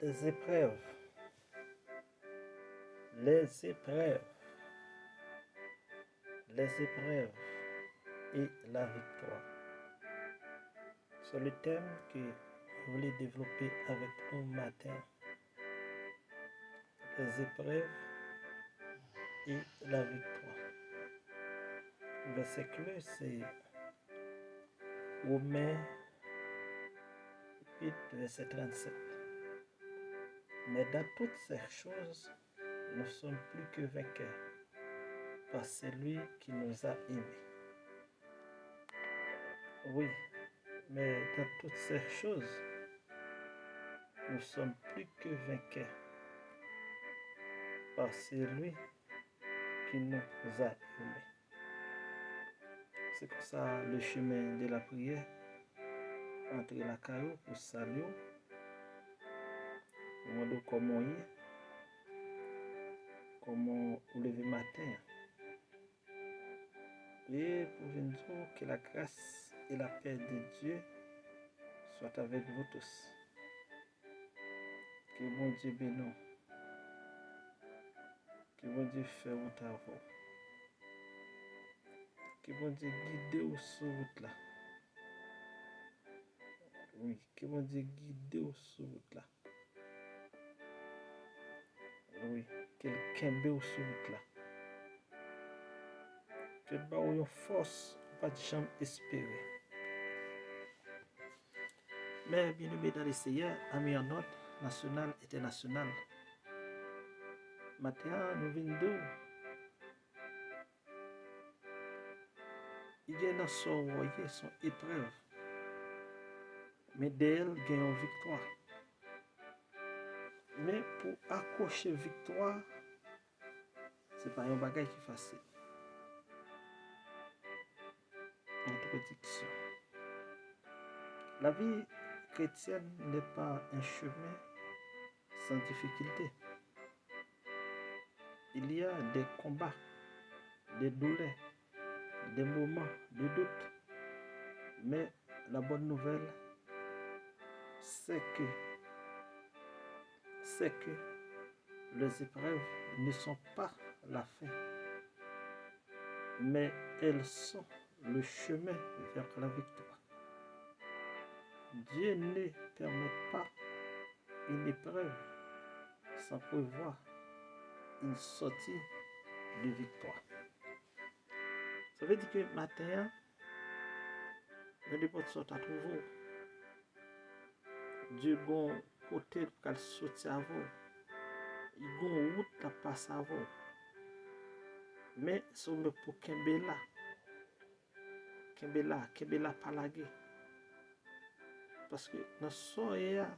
les épreuves, les épreuves, les épreuves et la victoire. C'est le thème que je voulais développer avec vous matin. Les épreuves et la victoire. Le verset clé, c'est Romains 8, verset 37. Mais dans toutes ces choses, nous sommes plus que vainqueurs par celui qui nous a aimés. Oui, mais dans toutes ces choses, nous sommes plus que vainqueurs par celui qui nous a aimés. C'est comme ça le chemin de la prière entre la caillou pour salut, demander comment y est, comment vous lever matin. Et pour vous dire que la grâce et la paix de Dieu soient avec vous tous. Que bon Dieu bénisse. Que bon Dieu fait vos travaux. Que bon Dieu guide vous sur route là. Oui, que bon Dieu guide vous sur route là. Oui, quelqu'un béou sur route là. Que bah une force, pas de jamais espérer. Mais bien aimé dans les Seigneur, amis en ordre, national, international. Maintenant, nous venons d'où? Il y a dans son voyer, son épreuve. Mais d'elle, il y a une victoire. Mais pour accrocher victoire, ce n'est pas un bagage qui est facile. Introduction. La vie chrétienne n'est pas un chemin sans difficulté. Il y a des combats, des douleurs, des moments de doute. Mais la bonne nouvelle, c'est que les épreuves ne sont pas la fin, mais elles sont le chemin vers la victoire. Dieu ne permet pas une épreuve sans prévoir une sortie de victoire. Ça veut dire que matin, dans n'importe sorte à trouver, Dieu bon côté pour sortir à vous. Il y a une route qui passe à vous. Mais si on pour Kembela pas laguer. Parce que dans ce soir, il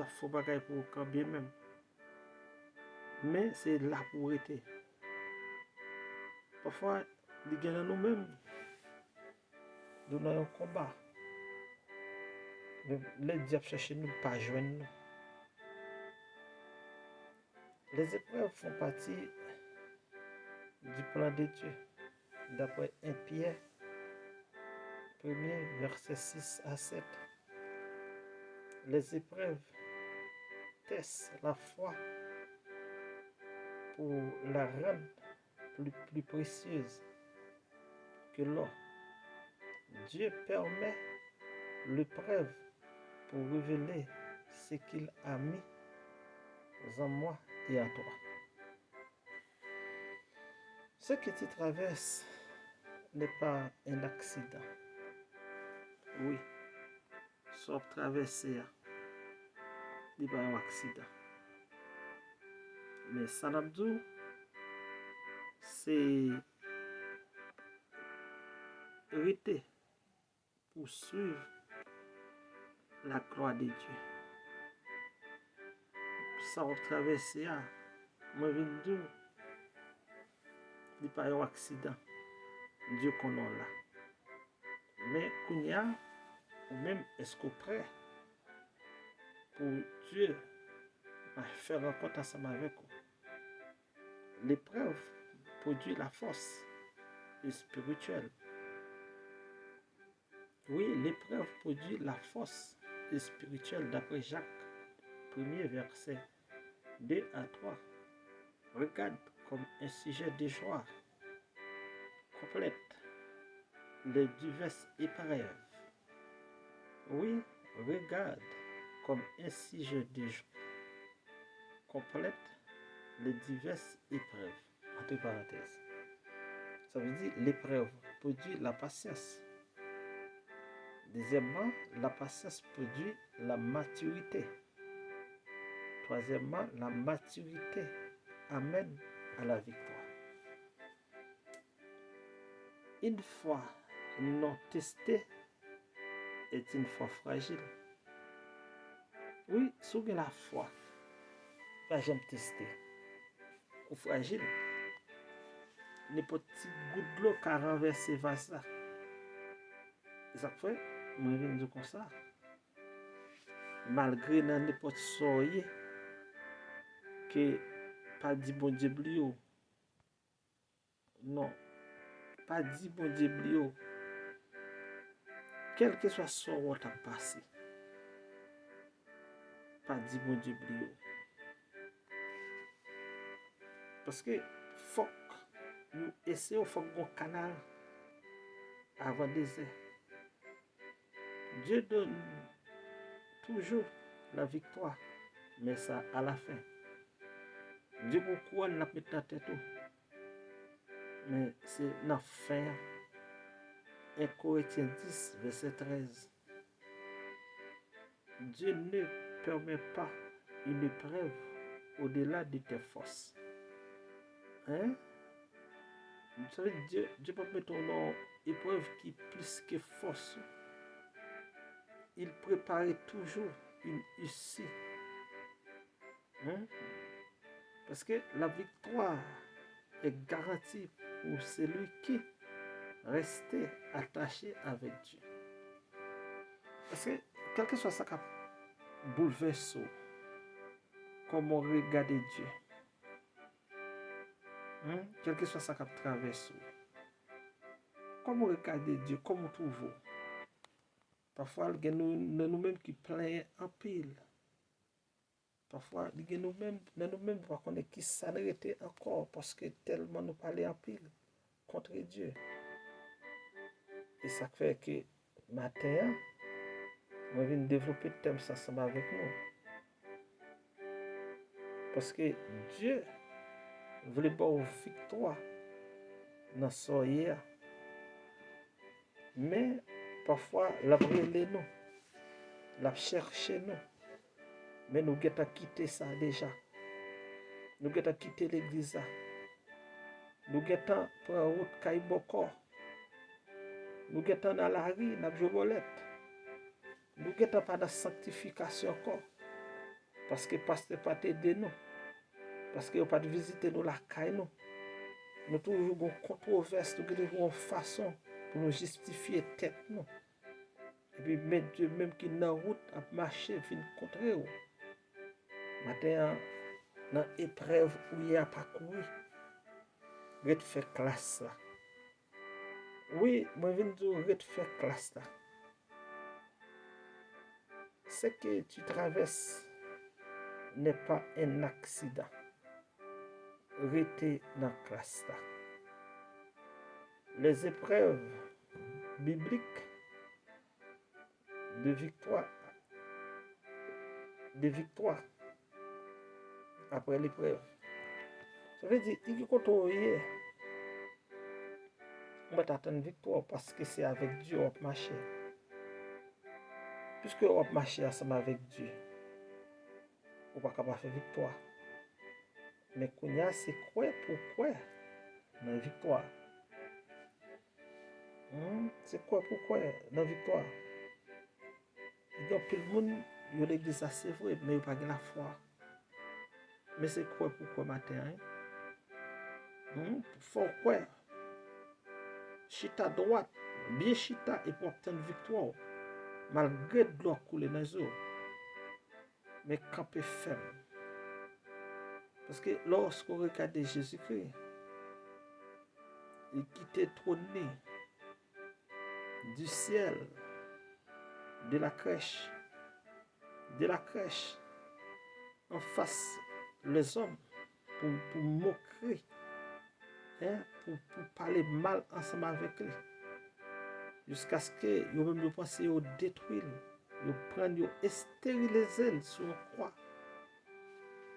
faut bagaille pour camber même. Mais c'est là pour être. Parfois, il y a nous-mêmes, nous avons un combat. Les diables cherchent nous pas joindre nous. Les épreuves font partie du plan de Dieu. D'après 1 Pierre 1er, verset 6 à 7. Les épreuves testent la foi pour la rendre plus précieuse que l'or. Dieu permet l'épreuve pour révéler ce qu'il a mis en moi et en toi. Ce que tu traverses n'est pas un accident. Oui, sauf traverser, ce n'est pas un accident. Mais Sanabdou, c'est hériter pour suivre la gloire de Dieu. Ça va traverser, moi je dis, ce n'est pas un accident. Dieu connaît là. Mais Kounia, ou même est-ce qu'on est prêt pour Dieu à faire rencontre ensemble avec vous? L'épreuve produit la force spirituelle. Oui, l'épreuve produit la force spirituelle d'après Jacques 1er, versets 2 à 3. Regarde comme un sujet de joie complète les diverses épreuves. Oui, regarde comme un sujet de joie complète les diverses épreuves. Entre parenthèses. Ça veut dire l'épreuve produit la patience. Deuxièmement, la patience produit la maturité. Troisièmement, la maturité amène à la victoire. Une foi non testée est une foi fragile. Oui, si vous avez la foi, pas jamais tester, ou fragile, n'importe petit goutte de l'eau qui a renversé vase là. Et ça fait, moi je dis comme ça, malgré n'importe soyez que pas dit bon Dieu blio, non, pas dit bon Dieu blio, quel que soit ce qui t'a passé, pas dit bon Dieu blio. Parce que faut nous essayer, faut qu'on canal avant désert. Dieu donne toujours la victoire, mais ça à la fin. Dieu pourquoi n'a pas ta tête, mais c'est la fin. 1 Corinthiens 10, verset 13. Dieu ne permet pas une épreuve au-delà de tes forces. Hein? Vous savez, Dieu peut mettre une épreuve qui est plus que force. Il prépare toujours une issue. Hein? Parce que la victoire est garantie pour celui qui reste attaché avec Dieu. Parce que, quel que soit ça qui bouleverse, comment regarder Dieu, quel que soit ça qui traverse, comment regarder Dieu, comment trouver. Parfois, il y a nous-mêmes qui plaignent en pile. Parfois, il y a nous-mêmes qui s'arrêtent encore parce que tellement nous parlons en pile contre Dieu. Et ça fait que matin, on vient développer le thème ensemble avec nous. Parce que Dieu voulait avoir une victoire dans ce hier. Mais parfois, la brûler nous, la chercher nous. Mais nous avons quitté ça déjà. Nous avons quitté l'église. Nous avons pris la route Kaiboko. Nous avons dans la rue, dans la jobolette. Nous avons pas de sanctification encore. Parce que le pasteur n'a pas aidé nous. Parce qu'il n'a pas visité nous la caille nous. Nous toujours une controverse, nous avons une façon pour nous justifier tête nous. Et puis mettre Dieu même qui dans la route à marcher, venir contre eux. Matin, dans l'épreuve où il a parcouru, il fait classe là. Oui, moi je viens de dire faire classe là. Ce que tu traverses n'est pas un accident. Rester dans la classe là. Les épreuves bibliques de victoire après l'épreuve. Ça veut dire que quand on est, on va attendre une victoire parce que c'est avec Dieu qu'on va marcher. Puisque on va marcher ensemble avec Dieu, on ne va pas faire victoire. Mais quand il y a, c'est quoi pourquoi dans la victoire? C'est quoi pourquoi dans la victoire? Il y a plein de monde, il y a l'église, c'est vrai, mais il n'y a pas de la foi. Mais c'est quoi pourquoi matin? Faut quoi? Chita droite, bien chita et pour obtenir victoire. Malgré de l'eau couler dans les eaux. Mais camper ferme. Parce que lorsqu'on regarde Jésus-Christ, il quittait trôné du ciel, de la crèche, en face les hommes pour moquer, pour parler mal ensemble avec lui. Jusqu'à ce que vous pensez au détruire, vous prendre, vous stériliser sur une croix.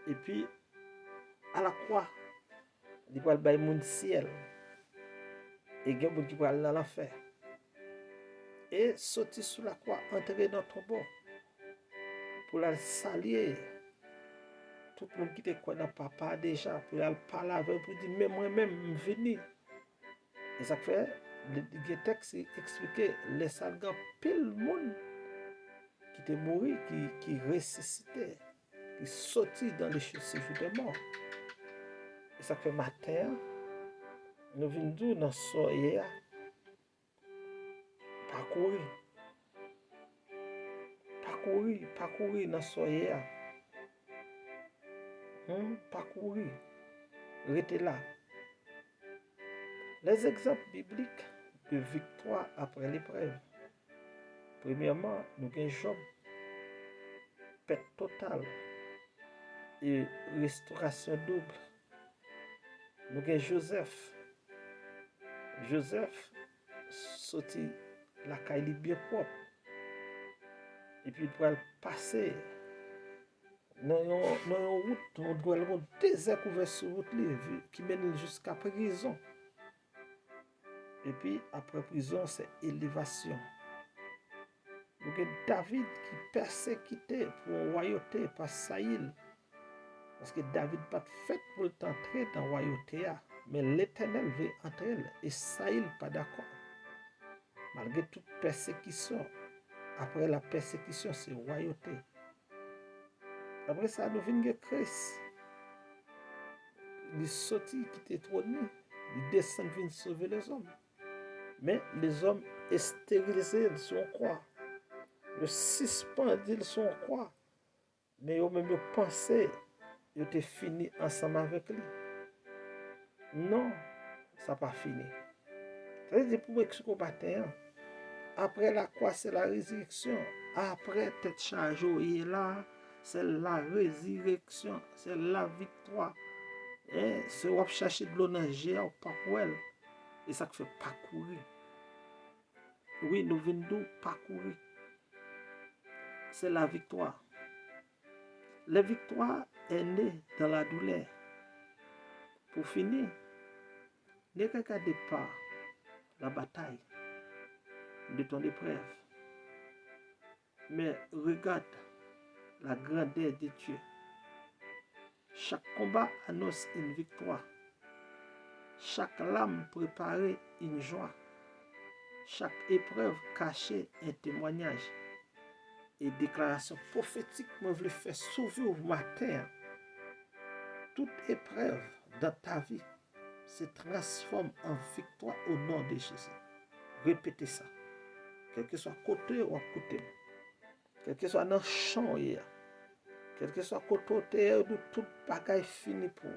Et puis, à la croix, il va y avoir le ciel. Et il y a des gens qui vont aller dans l'enfer. Et sortir sur la croix, entrer dans ton tombeau, pour la saluer. Tout le monde qui était quoi dans papa déjà, pour aller parler avec, pour dire, mais moi-même, je venu. Et ça fait, le texte expliquait les salgans, pile monde qui était mort, qui ressuscitait, qui sortit dans les séjours des morts. Et ça fait matin, nous venons dans ce soir, parcourir dans ce soir, parcourir, rester là. Les exemples bibliques de victoire après l'épreuve. Premièrement, nous avons Job, paix totale et restauration double. Nous avons Joseph. Joseph sorti la caille bien propre. Et puis il pourra passer dans une route, on doit avoir un désert couvert sur route qui mène jusqu'à prison. Et puis après prison, c'est élévation. Nous avons David qui persécuté pour royauté par Saïl. Parce que David n'a pas fait pour entrer dans la royauté. Mais l'Éternel veut entrer et Saïl pas d'accord. Malgré toute persécution, après la persécution, c'est royauté. Après ça, nous venons de Christ. Il sortit qui était trôné. Il descend, vient sauver les hommes. Mais les hommes stérilisés sur une croix. Le suspendus sur une croix. Mais eux même pensaient qu'ils étaient finis ensemble avec lui. Non, ça n'a pas fini. Ça veut dire pour expliquer, après la croix, c'est la résurrection. Après tête chargée, est là, c'est la résurrection, c'est la victoire. C'est où chercher de l'eau dans le parcours. Et ça fait parcourir. Oui, nous venons parcourir. C'est la victoire. La victoire est née dans la douleur. Pour finir, ne regardez pas la bataille de ton épreuve, mais regarde la grandeur de Dieu. Chaque combat annonce une victoire. Chaque lame préparée une joie. Chaque épreuve cachée un témoignage. Et déclaration prophétique, moi je veux faire sauver au matin. Toute épreuve dans ta vie se transforme en victoire au nom de Jésus. Répétez ça. Quel que soit côté ou à côté. Quel que soit dans le champ, quel que soit côté de tout bagaille fini pour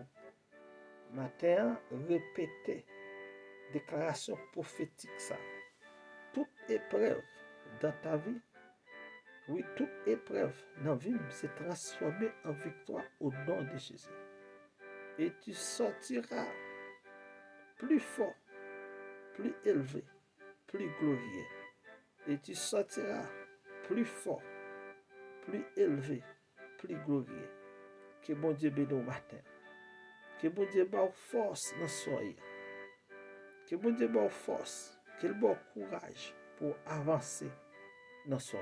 matin, répétez déclaration prophétique ça. Toute épreuve dans ta vie, oui, toute épreuve dans la vie s'est transformée en victoire au nom de Jésus. Et tu sortiras plus fort, plus élevé, plus glorieux. Et tu sortiras plus fort, plus élevé, plus glorieux. Que bon Dieu bénisse au matin. Que bon Dieu ait force dans soir. Que bon Dieu ait force, qu'il ait courage pour avancer dans soir.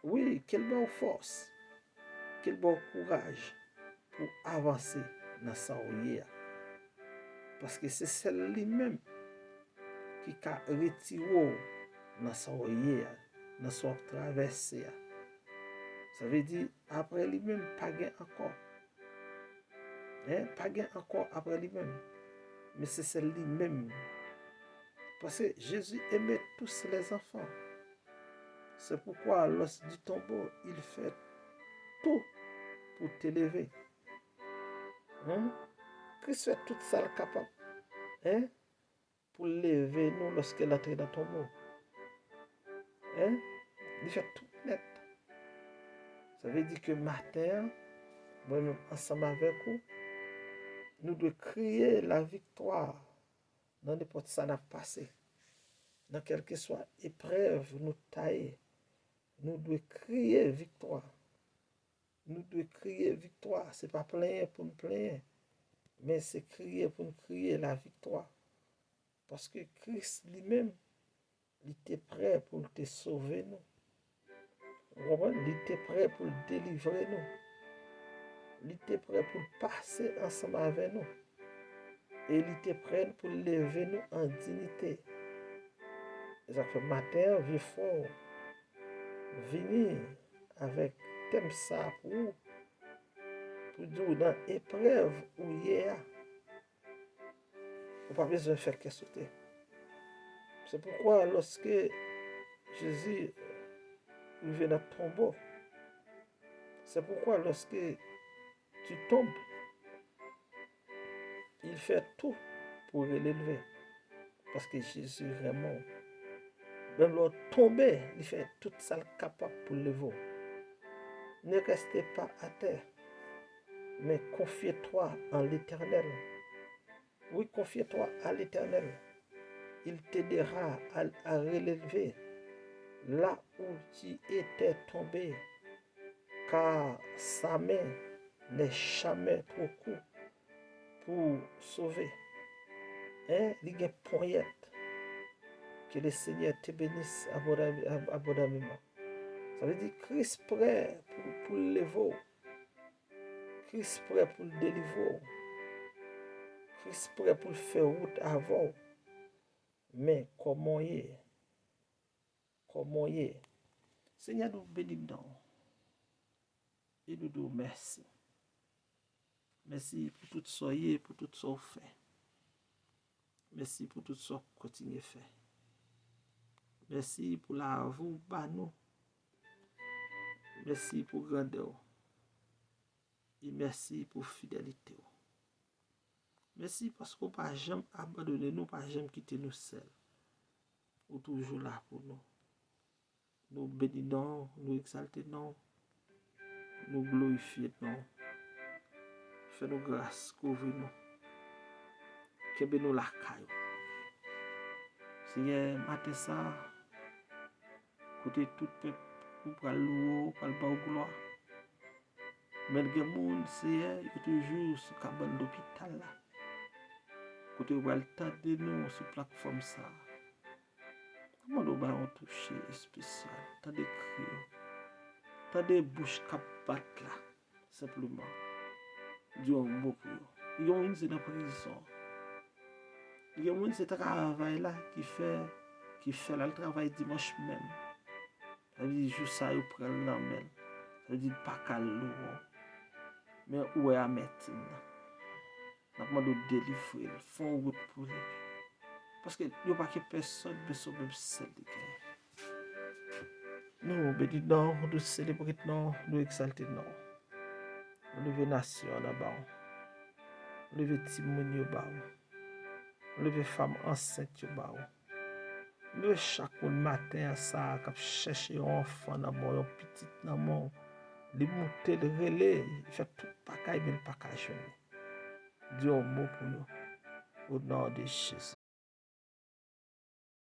Oui, qu'il ait force, qu'il ait courage pour avancer dans soir. Parce que c'est celle lui-même qui a retiré dans soir, dans son traversée. Ça veut dire, après lui-même, pas gain encore. Pas gain encore après lui-même. Mais c'est celle lui-même. Parce que Jésus aimait tous les enfants. C'est pourquoi, lorsque du tombeau, il fait tout pour t'élever. Christ fait tout ça capable. Pour lever nous lorsqu'il entre dans ton tombeau. Il fait tout net. Ça veut dire que matin, moi-même ensemble avec vous, nous devons crier la victoire dans n'importe ça n'a passé. Dans quelle que soit épreuve nous tailler, nous devons crier victoire. Nous devons crier victoire. Ce n'est pas plaindre pour nous plaindre, mais c'est crier pour nous crier la victoire. Parce que Christ lui-même, il était prêt pour te sauver nous. Il était prêt pour délivrer nous. Il était prêt pour passer ensemble avec nous. Et il était prêt pour lever nous en dignité. Et ça fait matin, vieux fort, venir avec thème ça pour dire dans l'épreuve où il y a. On n'a pas besoin de faire qu'est sauter. C'est pourquoi lorsque Jésus vient dans le tombeau, c'est pourquoi lorsque tu tombes, il fait tout pour l'élever. Parce que Jésus vraiment, même l'autre tombé, il fait tout ça capable pour lever. Ne restez pas à terre, mais confie-toi en l'Éternel. Oui, confie-toi à l'Éternel. Il t'aidera à relever là où tu étais tombé, car sa main n'est jamais trop courte pour sauver. Il y a une poignette. Que le Seigneur te bénisse abondamment. Ça veut dire Christ prêt pour le lever. Christ prêt pour le délivrer. Christ prêt pour faire route avant. Mais comment y est? Comment y est? Seigneur nous bénit et nous disons merci. Merci pour tout ce que pour tout ce que vous faites. Merci pour tout ce que vous continuez à faire. Merci pour la vous nous. Merci pour grandeur. Et merci pour fidélité. Merci parce qu'on n'a pas jamais abandonné nous, pas jamais quitté nous seuls. Vous êtes toujours là pour nous. Nous bénissons, nous exaltons, nous glorifions. Fais-nous grâce, couvre-nous. Kebe-nous la caille. Seigneur, matin ça, côté tout peuple, pour le louer, pour le gloire. Mais les gens, Seigneur, ils toujours sur la cabane d'hôpital là. Côté où elle tente de nous sur la plateforme ça. Comment nous allons toucher spécial? T'as des cris, t'as des bouches qui battent là, simplement. Dieu a un mot pour eux. Il y a une dans la prison. Il y a un travail là qui fait là, le travail dimanche même. Ça veut dire jour ça, il prend le nom. Ça veut dire pas qu'à l'eau. Mais où est à mettre? On demande de délivrer, font route pour lui. Parce que il n'y a pas que personne ne peut même celle de nous bénissons, nous célébrons, nous exaltons. Nous levons nation là-bas. Nous levons Timonie là-bas. Nous levons femmes enceintes là-bas. Nous levons chaque matin à ça, qui cherche un enfant dans mon petit dans mon. Il monte le relais, il fait tout le paquet, mais le paquet jeune. Dieu a un mot pour nous. Au nom de Jésus.